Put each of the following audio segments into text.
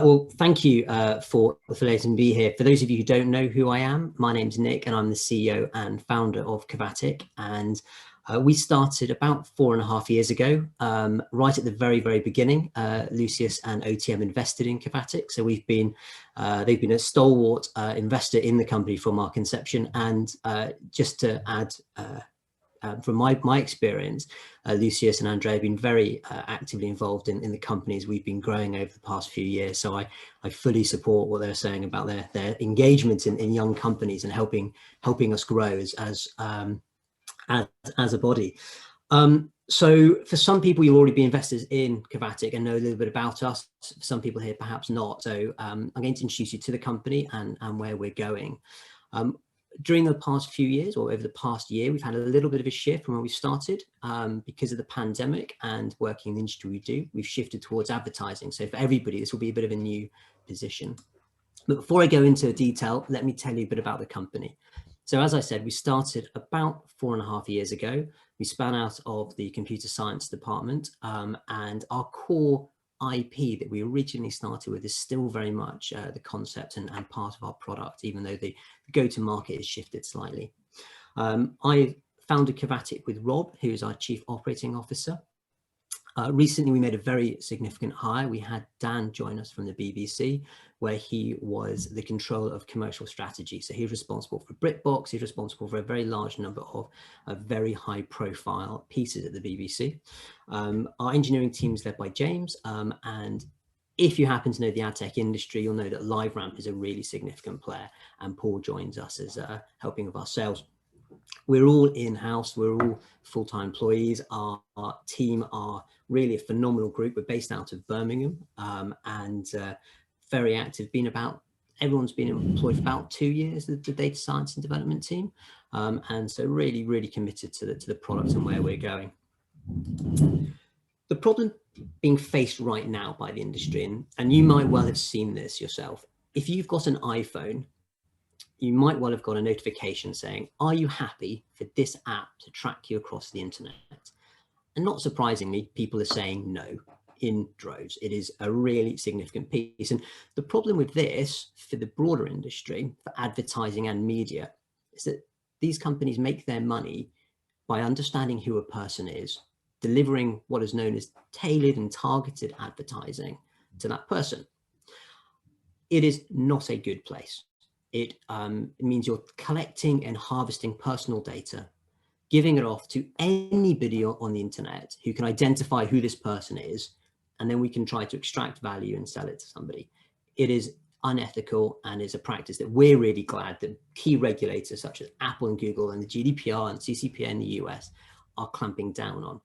Well, thank you for letting me be here. For those of you who don't know who I am, my name's Nick and I'm the CEO and founder of Covatic. And we started about 4.5 years ago, right at the very, very beginning. Lucius and OTM invested in Covatic. So they've been a stalwart investor in the company from our conception. And just to add, from my experience, Lucius and Andrea have been very actively involved in the companies we've been growing over the past few years. So I fully support what they're saying about their engagement in young companies and helping us grow as a body. So for some people, you'll already be investors in Covatic and know a little bit about us. For some people here, perhaps not. So I'm going to introduce you to the company and where we're going. During the past few years, or over the past year, we've had a little bit of a shift from where we started because of the pandemic and working in the industry we do. We've shifted towards advertising. So for everybody, this will be a bit of a new position. But before I go into detail, let me tell you a bit about the company. So as I said, we started about 4.5 years ago. We span out of the computer science department, and our core IP that we originally started with is still very much the concept and part of our product, even though the go-to-market has shifted slightly. I founded Covatic with Rob, who is our Chief Operating Officer. Recently, we made a very significant hire. We had Dan join us from the BBC, where he was the controller of commercial strategy. So he's responsible for BritBox. He's responsible for a very large number of very high-profile pieces at the BBC. Our engineering team is led by James, and if you happen to know the ad tech industry, you'll know that LiveRamp is a really significant player, and Paul joins us as helping with our sales. We're all in-house, we're all full-time employees. Our team are really a phenomenal group. We're based out of Birmingham and very active. Everyone's been employed for about 2 years, the data science and development team. And so really, really committed to the product and where we're going. The problem being faced right now by the industry, and you might well have seen this yourself, if you've got an iPhone, you might well have got a notification saying, are you happy for this app to track you across the internet? And not surprisingly, people are saying no in droves. It is a really significant piece. And the problem with this for the broader industry, for advertising and media, is that these companies make their money by understanding who a person is, delivering what is known as tailored and targeted advertising to that person. It is not a good place. It means you're collecting and harvesting personal data, giving it off to anybody on the internet who can identify who this person is, and then we can try to extract value and sell it to somebody. It is unethical and is a practice that we're really glad that key regulators such as Apple and Google and the GDPR and CCPA in the US are clamping down on.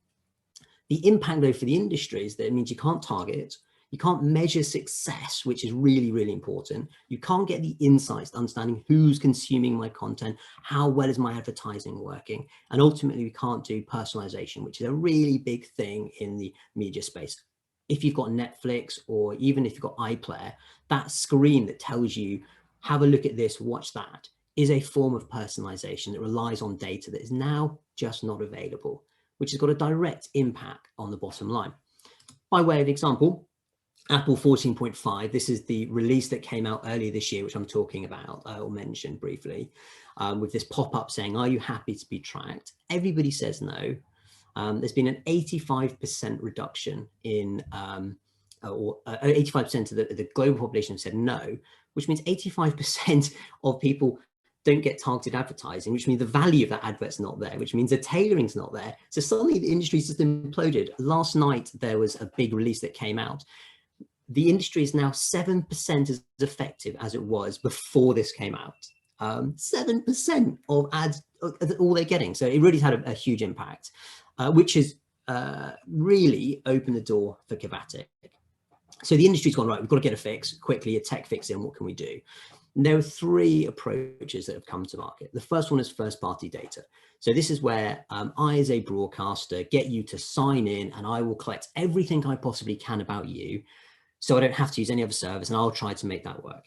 The impact though for the industry is that it means you can't target, you can't measure success, which is really, really important. You can't get the insights to understanding who's consuming my content, how well is my advertising working, and ultimately we can't do personalization, which is a really big thing in the media space. If you've got Netflix or even if you've got iPlayer, that screen that tells you, have a look at this, watch that, is a form of personalization that relies on data that is now just not available, which has got a direct impact on the bottom line. By way of example, Apple 14.5, this is the release that came out earlier this year, which I'm talking about or mentioned briefly, with this pop-up saying, are you happy to be tracked? Everybody says no. There's been an 85% reduction in, 85% of the global population have said no, which means 85% of people don't get targeted advertising, which means the value of that advert's not there, which means the tailoring's not there. So suddenly the industry's just imploded. Last night, there was a big release that came out. The industry is now 7% as effective as it was before this came out. 7% of ads, all they're getting. So it really had a huge impact, which has really opened the door for Covatic. So the industry's gone, right, we've got to get a fix quickly, a tech fix in, what can we do? And there are 3 approaches that have come to market. The first one is first-party data. So this is where I, as a broadcaster, get you to sign in and I will collect everything I possibly can about you, so I don't have to use any other service, and I'll try to make that work.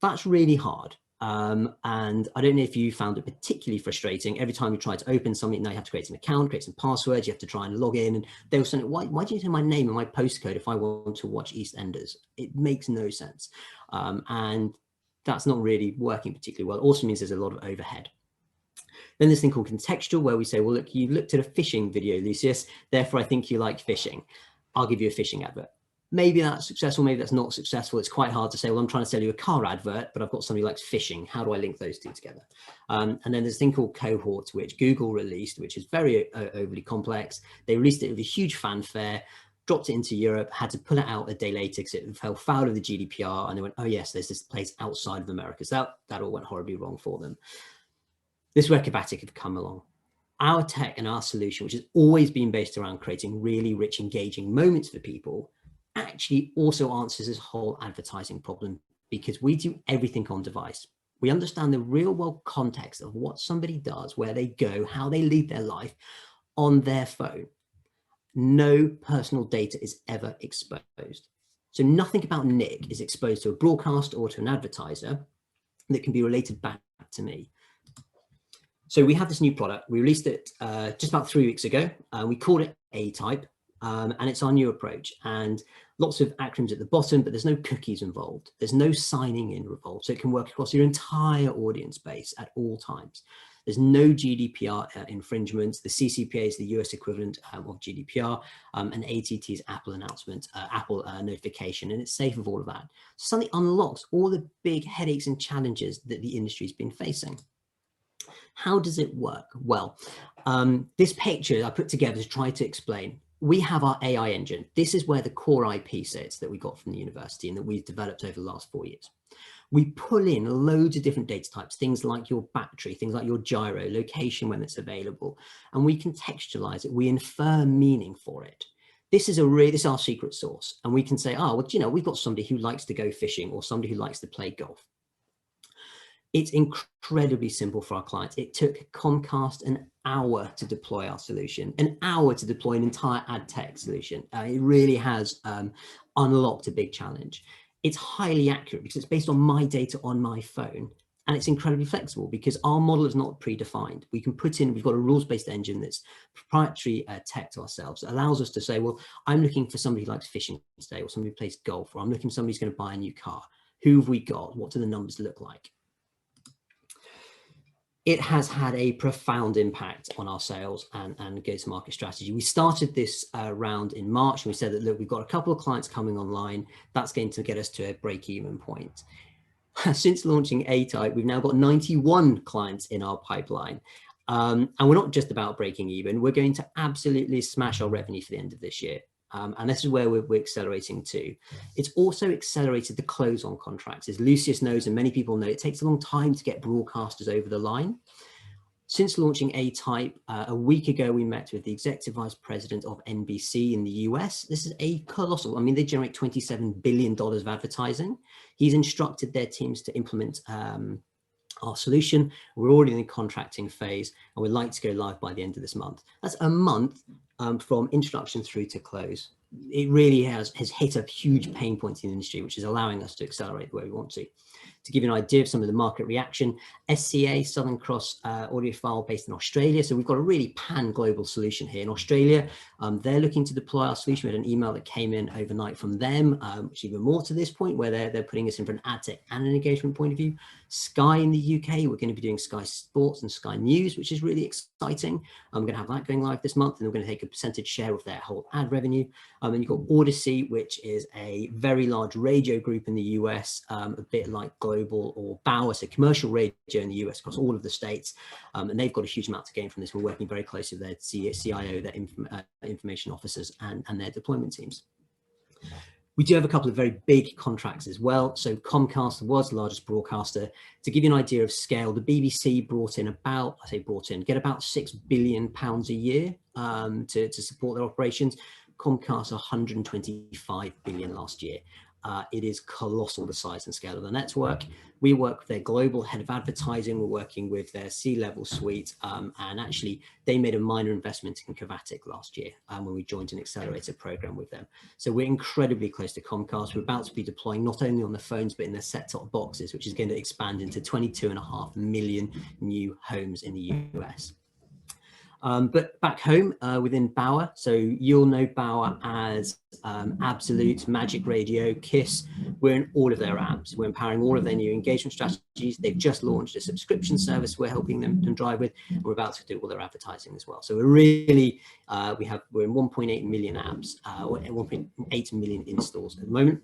That's really hard. And I don't know if you found it particularly frustrating. Every time you try to open something, now you have to create an account, create some passwords, you have to try and log in, and they were saying, why do you need my name and my postcode if I want to watch EastEnders? It makes no sense. And that's not really working particularly well. It also means there's a lot of overhead. Then there's this thing called contextual, where we say, well, look, you've looked at a fishing video, Lucius, therefore I think you like fishing. I'll give you a fishing advert. Maybe that's successful, maybe that's not successful. It's quite hard to say, well, I'm trying to sell you a car advert, but I've got somebody who likes fishing. How do I link those two together? And then there's a thing called cohort, which Google released, which is very overly complex. They released it with a huge fanfare, dropped it into Europe, had to pull it out a day later because it fell foul of the GDPR. And they went, oh yes, there's this place outside of America. So that all went horribly wrong for them. This is where Covatic have come along. Our tech and our solution, which has always been based around creating really rich, engaging moments for people, actually also answers this whole advertising problem, because we do everything on device. We understand the real world context of what somebody does, where they go, how they lead their life on their phone. No personal data is ever exposed. So nothing about Nick is exposed to a broadcast or to an advertiser that can be related back to me. So we have this new product. We released it just about 3 weeks ago. We called it A-Type, and it's our new approach. And lots of acronyms at the bottom, but there's no cookies involved. There's no signing in involved. So it can work across your entire audience base at all times. There's no GDPR infringements. The CCPA is the US equivalent of GDPR, and ATT is Apple announcement, Apple notification, and it's safe of all of that. So something unlocks all the big headaches and challenges that the industry's been facing. How does it work? Well, this picture I put together to try to explain. We have our AI engine. This is where the core IP sits that we got from the university and that we've developed over the last 4 years. We pull in loads of different data types, things like your battery, things like your gyro, location when it's available, and we contextualize it. We infer meaning for it. This is our secret sauce. And we can say, oh, well, you know, we've got somebody who likes to go fishing or somebody who likes to play golf. It's incredibly simple for our clients. It took Comcast an hour to deploy our solution, an hour to deploy an entire ad tech solution. It really has unlocked a big challenge. It's highly accurate because it's based on my data on my phone, and it's incredibly flexible because our model is not predefined. We can put in, we've got a rules-based engine that's proprietary tech to ourselves. It allows us to say, well, I'm looking for somebody who likes fishing today, or somebody who plays golf, or I'm looking for somebody who's going to buy a new car. Who have we got? What do the numbers look like? It has had a profound impact on our sales and go-to-market strategy. We started this round in March, and we said that, look, we've got a couple of clients coming online. That's going to get us to a break-even point. Since launching A-Type, we've now got 91 clients in our pipeline. And we're not just about breaking even. We're going to absolutely smash our revenue for the end of this year. And this is where we're accelerating to. It's also accelerated the close on contracts. As Lucius knows, and many people know, it takes a long time to get broadcasters over the line. Since launching A-Type, a week ago, we met with the executive vice president of NBC in the US. This is a colossal, I mean, they generate $27 billion of advertising. He's instructed their teams to implement our solution. We're already in the contracting phase, and we'd like to go live by the end of this month. That's a month from introduction through to close. It really has hit a huge pain point in the industry, which is allowing us to accelerate the way we want to. To give you an idea of some of the market reaction, SCA, Southern Cross Audiophile, based in Australia. So we've got a really pan-global solution here. In Australia, they're looking to deploy our solution. We had an email that came in overnight from them, which is even more to this point, where they're putting us in for an ad tech and an engagement point of view. Sky in the UK, we're going to be doing Sky Sports and Sky News, which is really exciting. We're going to have that going live this month, and we're going to take a percentage share of their whole ad revenue. And you've got Odyssey, which is a very large radio group in the US, a bit like Global or Bauer, so commercial radio in the US across all of the states. And they've got a huge amount to gain from this. We're working very closely with their CIO, their information officers, and their deployment teams. We do have a couple of very big contracts as well. So Comcast, the world's largest broadcaster. To give you an idea of scale, the BBC brought in about, get about £6 billion a year to support their operations. Comcast 125 billion last year. it is colossal, the size and scale of the network. We work with their global head of advertising. We're working with their C-level suite. And actually, they made a minor investment in Covatic last year when we joined an accelerator program with them. So we're incredibly close to Comcast. We're about to be deploying not only on the phones, but in their set-top boxes, which is going to expand into 22.5 million new homes in the US. But back home within Bauer, so you'll know Bauer as Absolute, Magic Radio, KISS. We're in all of their apps. We're empowering all of their new engagement strategies. They've just launched a subscription service we're helping them drive with. And we're about to do all their advertising as well. So we're really, we're in 1.8 million apps, or 1.8 million installs at the moment.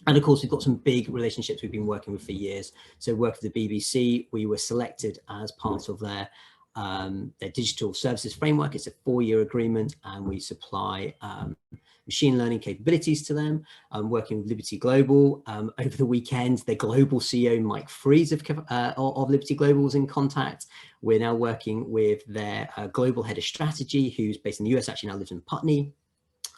And of course, we've got some big relationships we've been working with for years. So work with the BBC, we were selected as part of their digital services framework. It's a 4-year agreement, and we supply machine learning capabilities to them. Working with Liberty Global. Over the weekend, their global CEO, Mike Fries of Liberty Global, was in contact. We're now working with their global head of strategy, who's based in the US, actually now lives in Putney.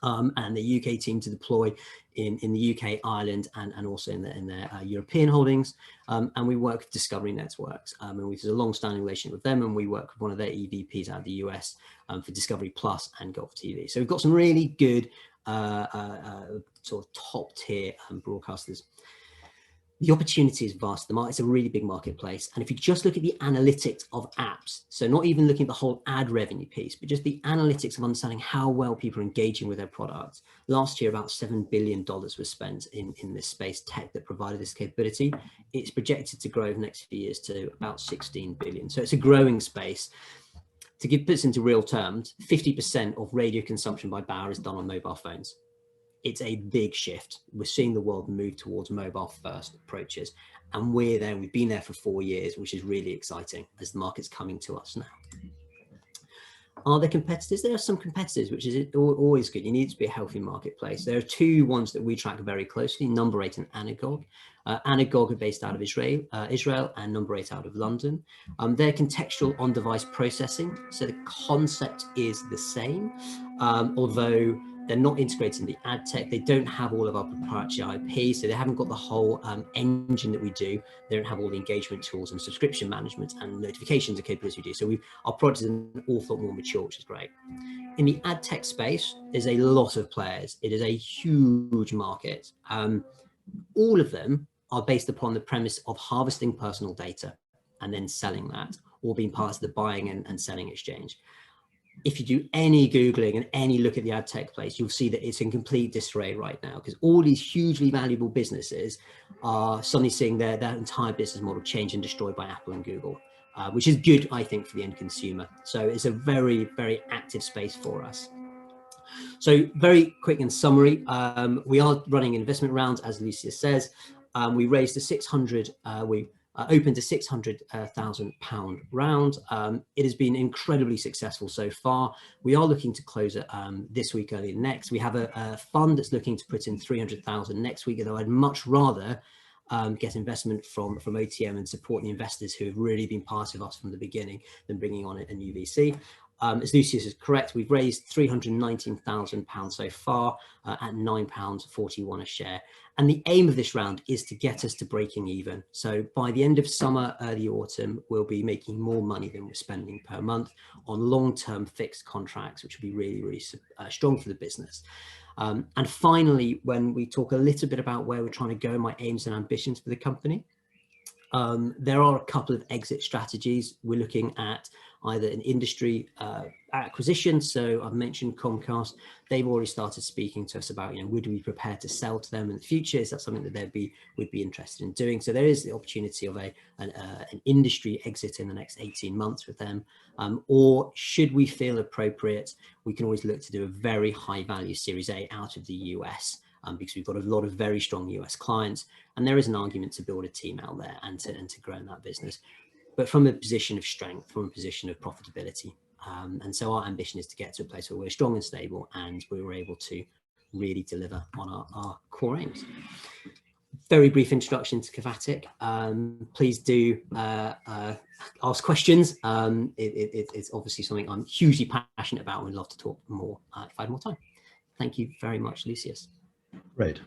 And the UK team to deploy in the UK, Ireland, and also in their European holdings. And we work with Discovery Networks. And there's a long-standing relationship with them, and we work with one of their EVPs out of the US for Discovery Plus and Golf TV. So we've got some really good sort of top-tier broadcasters. The opportunity is vast. It's a really big marketplace. And if you just look at the analytics of apps, so not even looking at the whole ad revenue piece, but just the analytics of understanding how well people are engaging with their products. Last year, about $7 billion was spent in this space, tech that provided this capability. It's projected to grow over the next few years to about 16 billion. So it's a growing space. To put this into real terms, 50% of radio consumption by Bauer is done on mobile phones. It's a big shift. We're seeing the world move towards mobile first approaches, and we're there. We've been there for 4 years, which is really exciting as the market's coming to us now. Are there competitors? There are some competitors, which is always good. You need it to be a healthy marketplace. There are 2 ones that we track very closely, Number 8 and Anagog. Anagog are based out of Israel, and Number 8 out of London. They're contextual on-device processing, so the concept is the same, although they're not integrated in the ad tech. They don't have all of our proprietary IP, so they haven't got the whole engine that we do. They don't have all the engagement tools and subscription management and notifications and capabilities we do. So our product is an awful lot more mature, which is great. In the ad tech space, there's a lot of players. It is a huge market. All of them are based upon the premise of harvesting personal data and then selling that, or being part of the buying and selling exchange. If you do any Googling and any look at the ad tech place, you'll see that it's in complete disarray right now, because all these hugely valuable businesses are suddenly seeing their entire business model change and destroyed by Apple and Google, which is good, I think, for the end consumer. So it's a very, very active space for us. So very quick in summary, we are running investment rounds, as Lucia says. We raised a 600, opened a £600,000 round. It has been incredibly successful so far. We are looking to close it this week, early next. We have a fund that's looking to put in 300,000 next week, although I'd much rather get investment from OTM and support the investors who have really been part of us from the beginning than bringing on a new VC. As Lucius is correct, we've raised £319,000 so far at £9.41 a share. And the aim of this round is to get us to breaking even. So by the end of summer, early autumn, we'll be making more money than we're spending per month on long-term fixed contracts, which will be really, really strong for the business. And finally, when we talk a little bit about where we're trying to go, my aims and ambitions for the company, there are a couple of exit strategies. We're looking at either an industry acquisition. So I've mentioned Comcast. They've already started speaking to us about, would we be prepared to sell to them in the future? Is that something that would be interested in doing? So there is the opportunity of an industry exit in the next 18 months with them. Or should we feel appropriate, we can always look to do a very high value Series A out of the US. Because we've got a lot of very strong US clients, and there is an argument to build a team out there and to grow in that business, but from a position of strength, from a position of profitability. And so our ambition is to get to a place where we're strong and stable, and we were able to really deliver on our core aims. Very brief introduction to Covatic. Please do ask questions. It's obviously something I'm hugely passionate about and would love to talk more if I had more time. Thank you very much, Lucius. Great.